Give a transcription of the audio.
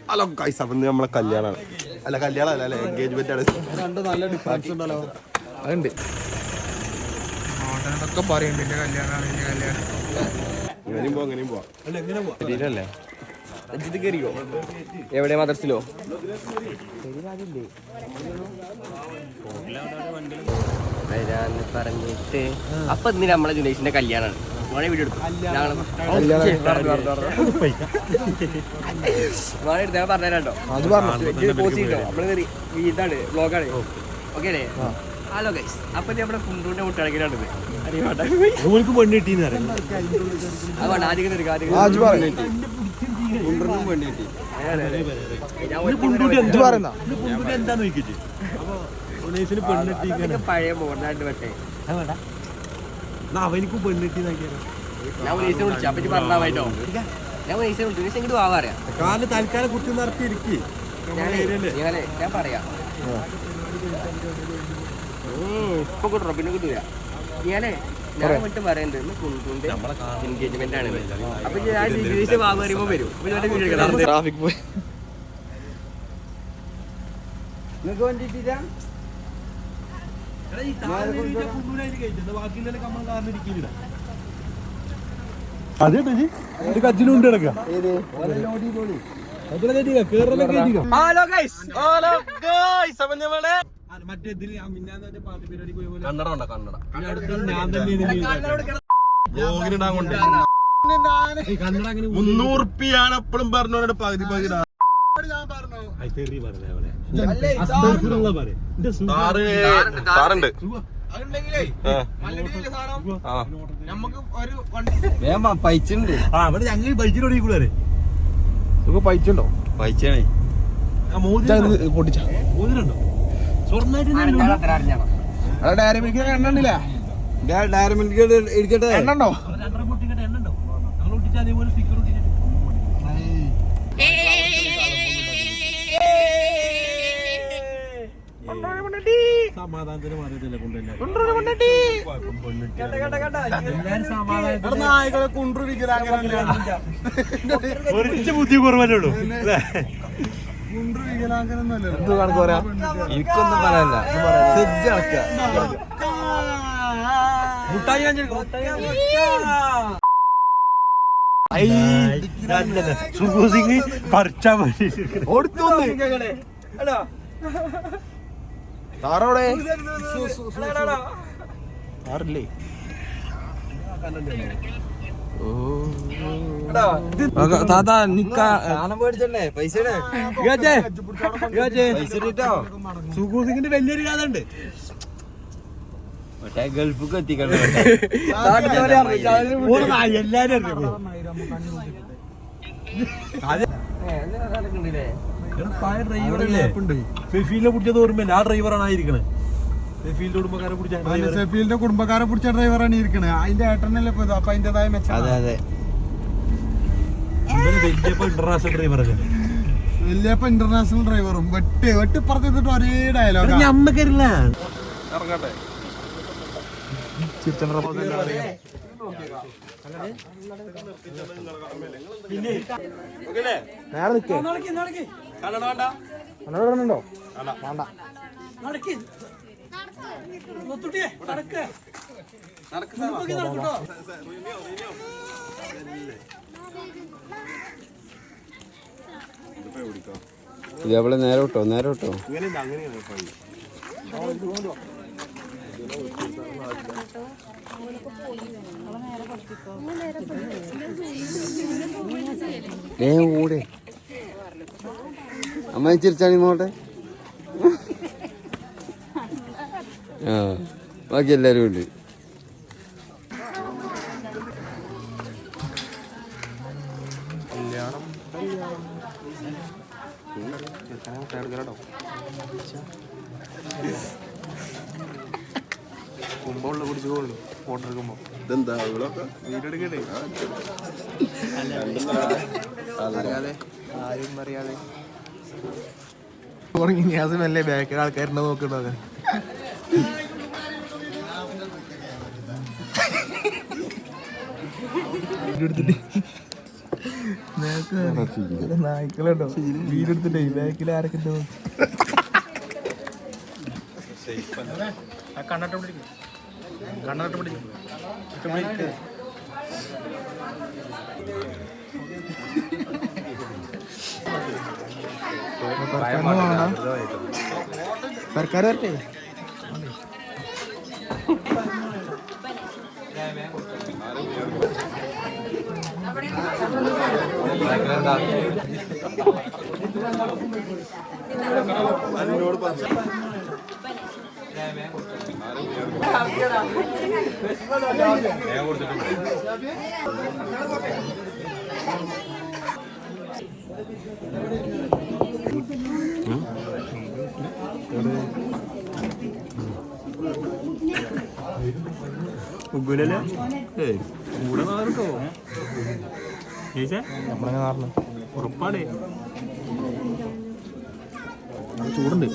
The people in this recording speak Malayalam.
ഹലോ ഗൈസ്, അപ്പം നമ്മളെ കല്യാണമാണ്. അല്ല കല്യാണം അല്ല എൻഗേജ്മെന്റ് ആണ്. രണ്ട് നല്ല ഡിഫറൻസ് ഉണ്ടല്ലോ. അതുണ്ട് ഒക്കെ പറയുന്നുണ്ട് കല്യാണമാണ് ഇങ്ങനെയും പോവാം അങ്ങനെയും പോവാം. അല്ലേ കയറിയോ എവിടെ മദർസിലോ വരാന്ന് പറഞ്ഞിട്ട് അപ്പൊ ഇന്ന് നമ്മളെ ജുനൈസിന്റെ കല്യാണമാണ്. വീഡിയോ എടുക്കും പറഞ്ഞോ നമ്മള് ഇതാണ് വ്ലോഗാണ്. ഓക്കെ അല്ലേ? ഹലോ ഗൈസ്, അപ്പൊ നമ്മുടെ കുണ്ടൂന്റെ മുട്ടടക്കിലാണിത്. പഴയ മോഡലായിട്ട് പറ്റേ അവനിക്കും പെണ്ണിട്ടി ഞാൻ ഉനീസിനെ വിളിച്ചു. അപ്പൊ പറഞ്ഞാട്ടോ ഞാൻ ഉനീസിനെ വിളിച്ചു. ഉനീസ് എങ്ങോട്ട് ആവാറിയാ കാല് തൽക്കാലം കുത്തി നടത്തിയിരിക്കും. ഞാൻ പറയാം ഇപ്പൊ കിട്ടണോ പിന്നെ കിട്ടൂല. ഞാൻ മറ്റും പറയുന്നുണ്ട് കുണ്ടുണ്ട് എൻഗേജ്മെന്റ് ആണ്. അപ്പൊ ഞാൻ ഡിഗ്രീസ് വാങ്ങുമ്പോ വരും. ട്രാഫിക് പോയി നിങ്ങൾക്ക് വേണ്ടിട്ടില്ല. അതെ കജിനുണ്ട് കിടക്കാം. ഹലോ ഗൈസ്, കന്നഡ ഉണ്ടോ? കന്നഡ $300 എപ്പോഴും പറഞ്ഞോടെ പകുതി പകുതി പൈച്ചുണ്ടോ? പൈച്ചാണേ പൊട്ടിച്ചോ ഡയറി മിൽക്ക് എണ്ണണ്ടില്ല. ഡയറി മിൽക്ക് ഇരിക്കട്ടെ. എണ്ണണ്ടോ? സമാധാനത്തിന് മാറിയതല്ലേ നായകളെ കൊണ്ടുവരിക്കല. ബുദ്ധി കുറവല്ലേ ഉള്ളൂ. എനിക്കൊന്നും പറയാനില്ല. സുഖസിംഗ് പറിച്ചാ മതി. താറോടെ താറില്ലേ? താത്താ പൈസ സുഖസിംഗിന്റെ വലിയൊരു കഥ ഉണ്ട്. ഗൾഫിക്ക് എത്തിക്കണം. എല്ലാരും ഫെഫീലിനെ പിടിച്ചത് ഓർമ്മയില്ല. ആ ഡ്രൈവറാണ് ആയിരിക്കണത്. ഫെഫീലിന്റെ കുടുംബക്കാരെ പിടിച്ച ഡ്രൈവറാണ് ഇരിക്കണത്. അതിന്റെ ഏട്ടനല്ലേ ഇപ്പൊ. അപ്പൊ അതിന്റേതായ മെച്ചം. വലിയപ്പോ ഇന്റർനാഷണൽ ഡ്രൈവറല്ലേ? വലിയപ്പോ ഇന്റർനാഷണൽ ഡ്രൈവറും വെട്ടി പറഞ്ഞിട്ട് ഒരേ ഡയലോഗ്. ഞമ്മക്കരില്ല ഇറങ്ങട്ടെ. ണ്ടോ? വേണ്ട. ഇതേപോലെ നേരെ വിട്ടോ. കൂടെ അമ്മ ചിരിച്ചാണി നോട്ടെ. ബാക്കി എല്ലാരും ഉണ്ട്. കുമ്പുള്ള കുടിച്ചുള്ളൂ ഫോട്ടോ എടുക്കുമ്പോ. ഇതെന്താ വീടെടുക്കട്ടെ? അറിയാതെ ആരും അറിയാതെ തുടങ്ങി. ഞാസമല്ലേ ബാക്കിൽ ആൾക്കാരുണ്ടോ നോക്കണ്ടോ? എടുത്തിട്ട് നായ്ക്കളുണ്ടോ വീടെടുത്തിട്ടേ ബാക്കിൽ ആരൊക്കെ സർക്കാർ വരട്ടെ ഉഗ്ഗുലല്ലേ കൂടെ നാർക്കോ ചേച്ചേ നമ്മളങ്ങനെ നാർന്നു ഉറപ്പാടേ ചൂടുണ്ട്